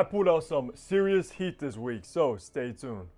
I pulled out some serious heat this week, so stay tuned.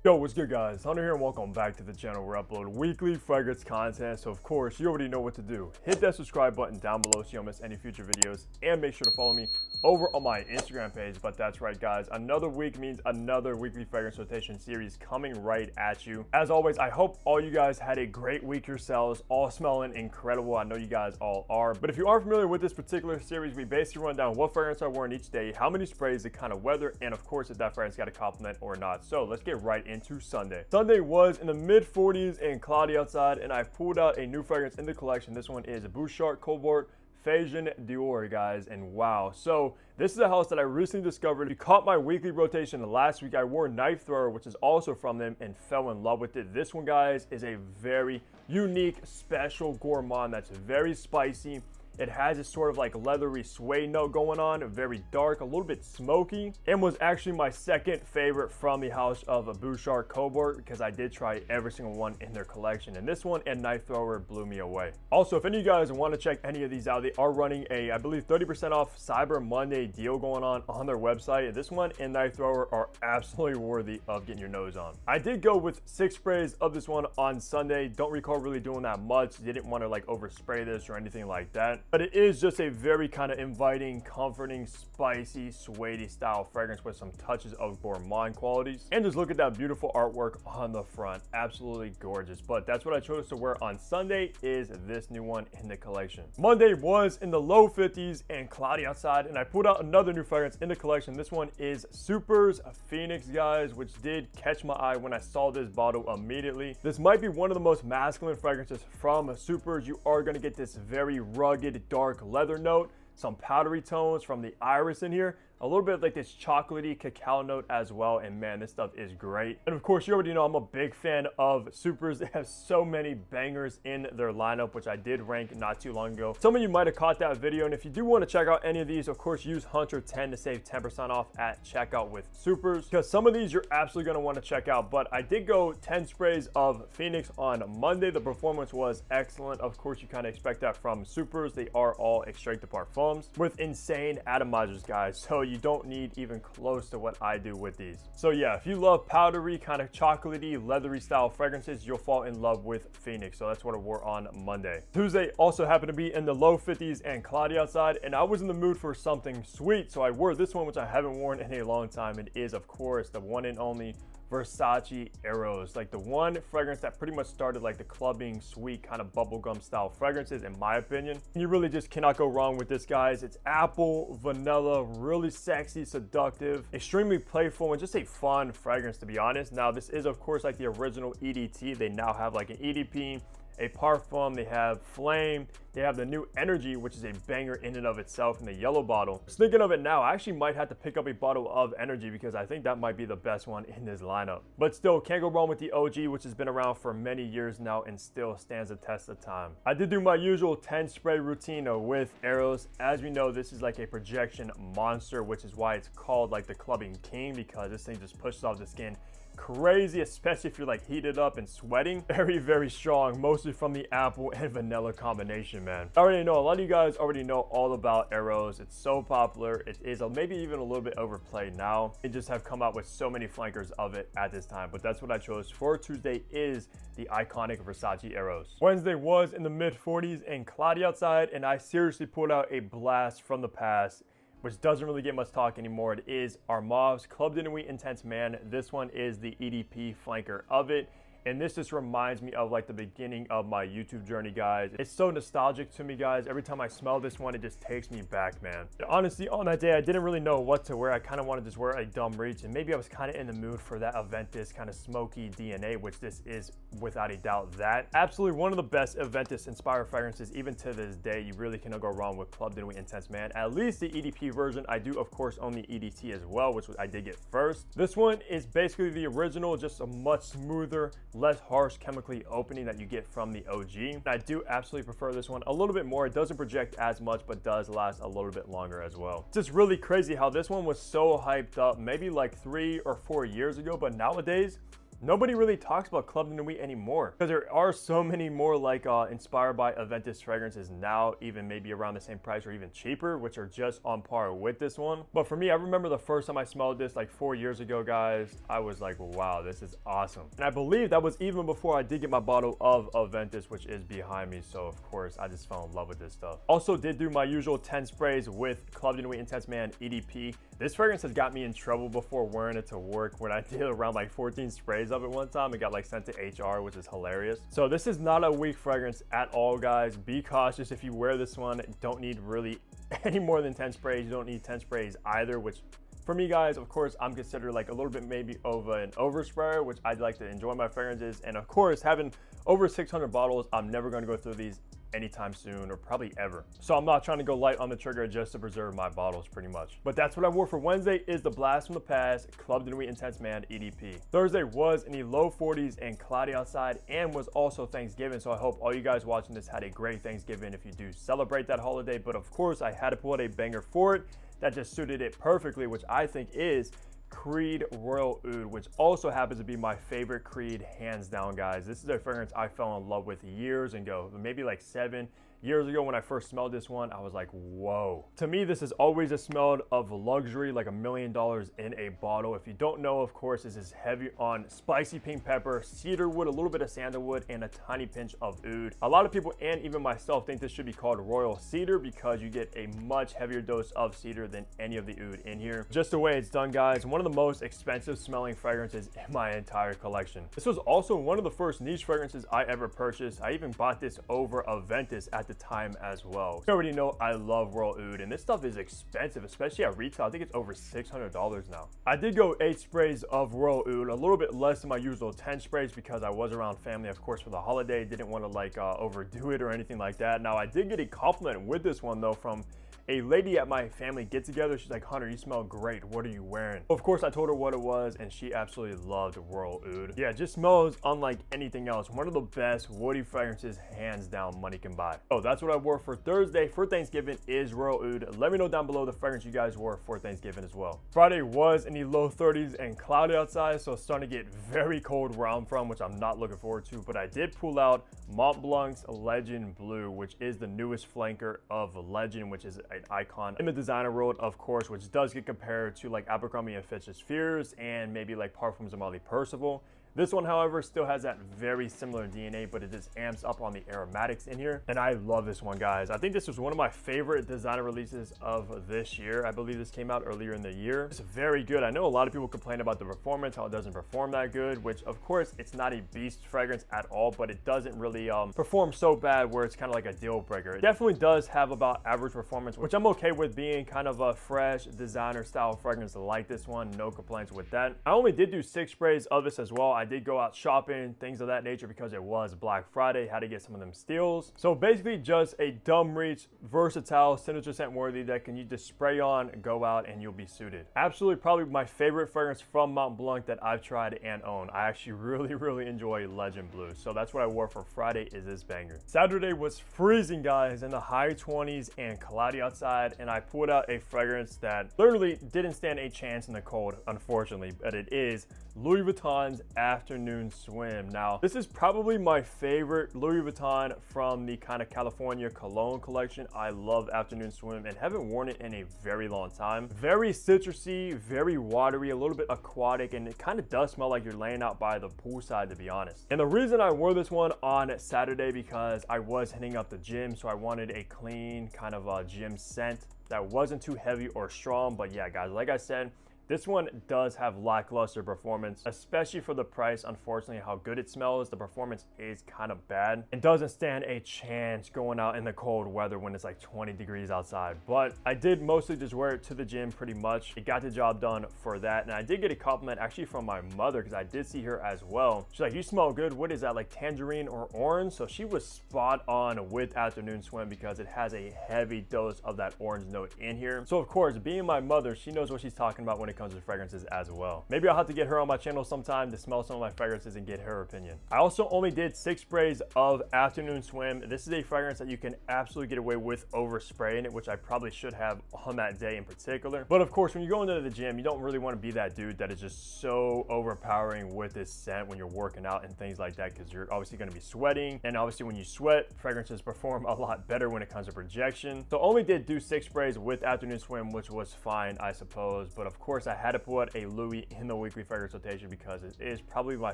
Yo, what's good guys? Hunter here and welcome back to the channel where I upload weekly fragrance content. So of course, you already know what to do. Hit that subscribe button down below so you don't miss any future videos, and make sure to follow me over on my Instagram page. But that's right guys, another week means another weekly fragrance rotation series coming right at you. As always, I hope all you guys had a great week yourselves, all smelling incredible. I know you guys all are. But if you aren't familiar with this particular series, we basically run down what fragrance I'm wearing each day, how many sprays, the kind of weather, and of course if that fragrance got a compliment or not. So let's get right into Sunday. Sunday was in the mid 40s and cloudy outside, and I pulled out a new fragrance in the collection. This one is Bouchard Cobalt Phasian Dior, guys, and wow. So this is a house that I recently discovered. You caught my weekly rotation last week. I wore Knife Thrower, which is also from them, and fell in love with it. This one, guys, is a very unique, special gourmand that's very spicy. It has this sort of like leathery suede note going on, very dark, a little bit smoky, and was actually my second favorite from the house of a Bouchard Cobalt because I did try every single one in their collection, and this one and Knife Thrower blew me away. Also, if any of you guys want to check any of these out, they are running a, I believe, 30% off Cyber Monday deal going on their website. This one and Knife Thrower are absolutely worthy of getting your nose on. I did go with 6 sprays of this one on Sunday. Don't recall really doing that much. Didn't want to like overspray this or anything like that. But it is just a very kind of inviting, comforting, spicy, suede style fragrance with some touches of gourmand qualities. And just look at that beautiful artwork on the front. Absolutely gorgeous. But that's what I chose to wear on Sunday, is this new one in the collection. Monday was in the low 50s and cloudy outside, and I pulled out another new fragrance in the collection. This one is Super's Phoenix, guys, which did catch my eye when I saw this bottle immediately. This might be one of the most masculine fragrances from Super's. You are going to get this very rugged, dark leather note, some powdery tones from the iris in here, a little bit of like this chocolatey cacao note as well, and man, this stuff is great. And of course, you already know I'm a big fan of Super's. They have so many bangers in their lineup, which I did rank not too long ago. Some of you might have caught that video, and if you do want to check out any of these, of course, use Hunter10 to save 10% off at checkout with Super's, because some of these you're absolutely going to want to check out. But I did go 10 sprays of Phoenix on Monday. The performance was excellent. Of course, you kind of expect that from Super's. They are all extrait de parfums with insane atomizers, guys, so you don't need even close to what I do with these. So yeah, if you love powdery, kind of chocolatey, leathery style fragrances, you'll fall in love with Phoenix. So that's what I wore on Monday. Tuesday also happened to be in the low 50s and cloudy outside, and I was in the mood for something sweet, so I wore this one, which I haven't worn in a long time. It is, of course, the one and only Versace Eros, like the one fragrance that pretty much started like the clubbing, sweet kind of bubblegum style fragrances, in my opinion. You really just cannot go wrong with this, guys. It's apple, vanilla, really sexy, seductive, extremely playful, and just a fun fragrance, to be honest. Now, this is, of course, like the original EDT. They now have like an EDP, a parfum, they have flame, they have the new energy, which is a banger in and of itself in the yellow bottle. Just thinking of it now, I actually might have to pick up a bottle of energy because I think that might be the best one in this lineup. But still, can't go wrong with the OG, which has been around for many years now and still stands the test of time. I did do my usual 10 spray routine with Eros. As we know, this is like a projection monster, which is why it's called like the clubbing king, because this thing just pushes off the skin crazy, especially if you're like heated up and sweating. Very, very strong, mostly from the apple and vanilla combination, man. I already know a lot of you guys already know all about Eros. It's so popular. It is maybe even a little bit overplayed now. They just have come out with so many flankers of it at this time, but that's what I chose for Tuesday, is the iconic Versace Eros. Wednesday was in the mid 40s and cloudy outside, and I seriously pulled out a blast from the past, which doesn't really get much talk anymore. It is Armav's Club de Nuit Intense Man. This one is the EDP flanker of it. And this just reminds me of like the beginning of my YouTube journey, guys. It's so nostalgic to me, guys. Every time I smell this one, it just takes me back, man. Honestly, on that day, I didn't really know what to wear. I kind of wanted to just wear a dumb reach, and maybe I was kind of in the mood for that Aventus kind of smoky DNA, which this is without a doubt that. Absolutely one of the best Aventus inspired fragrances, even to this day. You really cannot go wrong with Club de Nuit Intense Man. At least the EDP version. I do, of course, own the EDT as well, which I did get first. This one is basically the original, just a much smoother, less harsh chemically opening that you get from the OG. And I do absolutely prefer this one a little bit more. It doesn't project as much, but does last a little bit longer as well. It's just really crazy how this one was so hyped up maybe like 3 or 4 years ago, but nowadays nobody really talks about Club de Nuit anymore because there are so many more like inspired by Aventus fragrances now, even maybe around the same price or even cheaper, which are just on par with this one. But for me, I remember the first time I smelled this like 4 years ago, guys, I was like, wow, this is awesome. And I believe that was even before I did get my bottle of Aventus, which is behind me. So of course, I just fell in love with this stuff. Also did do my usual 10 sprays with Club de Nuit Intense Man EDP. This fragrance has got me in trouble before wearing it to work when I did around like 14 sprays of it one time. It got like sent to HR, which is hilarious. So this is not a weak fragrance at all, guys. Be cautious if you wear this one. Don't need really any more than 10 sprays. You don't need 10 sprays either, which for me, guys, of course, I'm considered like a little bit maybe of an oversprayer, which I'd like to enjoy my fragrances. And of course, having over 600 bottles, I'm never going to go through these anytime soon, or probably ever. So I'm not trying to go light on the trigger just to preserve my bottles pretty much. But that's what I wore for Wednesday, is the blast from the past Club de Nuit Intense Man EDP. Thursday was in the low 40s and cloudy outside, and was also Thanksgiving. So I hope all you guys watching this had a great Thanksgiving if you do celebrate that holiday. But of course, I had to pull out a banger for it that just suited it perfectly, which I think is Creed Royal Oud, which also happens to be my favorite Creed, hands down, guys. This is a fragrance I fell in love with years ago, maybe like 7 years ago when I first smelled this one. I was like, whoa. To me, this is always a smell of luxury, like $1 million in a bottle. If you don't know, of course, this is heavy on spicy pink pepper, cedar wood, a little bit of sandalwood, and a tiny pinch of oud. A lot of people, and even myself, think this should be called Royal Cedar because you get a much heavier dose of cedar than any of the oud in here. Just the way it's done, guys. One of the most expensive smelling fragrances in my entire collection. This was also one of the first niche fragrances I ever purchased. I even bought this over Aventus at the time as well. You already know I love Royal Oud, and this stuff is expensive, especially at retail. I think it's over $600 now. I did go 8 sprays of Royal Oud, a little bit less than my usual 10 sprays because I was around family, of course, for the holiday. Didn't want to like overdo it or anything like that. Now I did get a compliment with this one though from a lady at my family get together. She's like, Hunter, you smell great. What are you wearing? Of course, I told her what it was, and she absolutely loved Royal Oud. Yeah, it just smells unlike anything else. One of the best woody fragrances, hands down, money can buy. Oh, that's what I wore for Thursday for Thanksgiving is Royal Oud. Let me know down below the fragrance you guys wore for Thanksgiving as well. Friday was in the low 30s and cloudy outside, so it's starting to get very cold where I'm from, which I'm not looking forward to, but I did pull out Mont Blanc's Legend Blue, which is the newest flanker of Legend, which is an icon in the designer world, of course, which does get compared to like Abercrombie & Fitch's Fears and maybe like Parfums of Molly Percival. This one, however, still has that very similar DNA, but it just amps up on the aromatics in here. And I love this one, guys. I think this was one of my favorite designer releases of this year. I believe this came out earlier in the year. It's very good. I know a lot of people complain about the performance, how it doesn't perform that good, which of course it's not a beast fragrance at all, but it doesn't really perform so bad where it's kind of like a deal breaker. It definitely does have about average performance, which I'm okay with, being kind of a fresh designer style fragrance like this one. No complaints with that. I only did do 6 sprays of this as well. I did go out shopping, things of that nature, because it was Black Friday, had to get some of them steals. So basically just a dumb reach, versatile, signature scent worthy that can you just spray on, go out, and you'll be suited. Absolutely probably my favorite fragrance from Mont Blanc that I've tried and own. I actually really enjoy Legend Blue. So that's what I wore for Friday, is this banger. Saturday was freezing, guys, in the high 20s and cloudy outside, and I pulled out a fragrance that literally didn't stand a chance in the cold, unfortunately, but it is Louis Vuitton's Afternoon Swim. Now, this is probably my favorite Louis Vuitton from the kind of California cologne collection. I love Afternoon Swim and haven't worn it in a very long time. Very citrusy, very watery, a little bit aquatic, and it kind of does smell like you're laying out by the poolside, to be honest. And the reason I wore this one on Saturday because I was hitting up the gym, so I wanted a clean kind of a gym scent that wasn't too heavy or strong. But yeah, guys, like I said, this one does have lackluster performance, especially for the price. Unfortunately, how good it smells, the performance is kind of bad. It doesn't stand a chance going out in the cold weather when it's like 20 degrees outside. But I did mostly just wear it to the gym pretty much. It got the job done for that. And I did get a compliment actually from my mother, because I did see her as well. She's like, you smell good. What is that, like tangerine or orange? So she was spot on with Afternoon Swim because it has a heavy dose of that orange note in here. So of course, being my mother, she knows what she's talking about when it it comes to fragrances as well. Maybe I'll have to get her on my channel sometime to smell some of my fragrances and get her opinion. I also only did 6 sprays of Afternoon Swim. This is a fragrance that you can absolutely get away with over spraying it, which I probably should have on that day in particular. But of course, when you go into the gym, you don't really want to be that dude that is just so overpowering with this scent when you're working out and things like that, because you're obviously going to be sweating, and obviously when you sweat, fragrances perform a lot better when it comes to projection. So only did do 6 sprays with Afternoon Swim, which was fine, I suppose. But of course, I had to put a Louis in the weekly fragrance rotation because it is probably my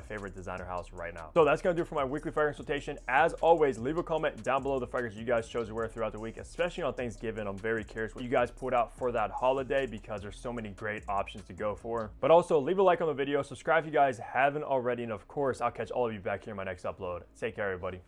favorite designer house right now. So that's going to do it for my weekly fragrance rotation. As always, leave a comment down below the fragrance you guys chose to wear throughout the week, especially on Thanksgiving. I'm very curious what you guys put out for that holiday because there's so many great options to go for. But also leave a like on the video, subscribe if you guys haven't already, and of course I'll catch all of you back here in my next upload. Take care, everybody.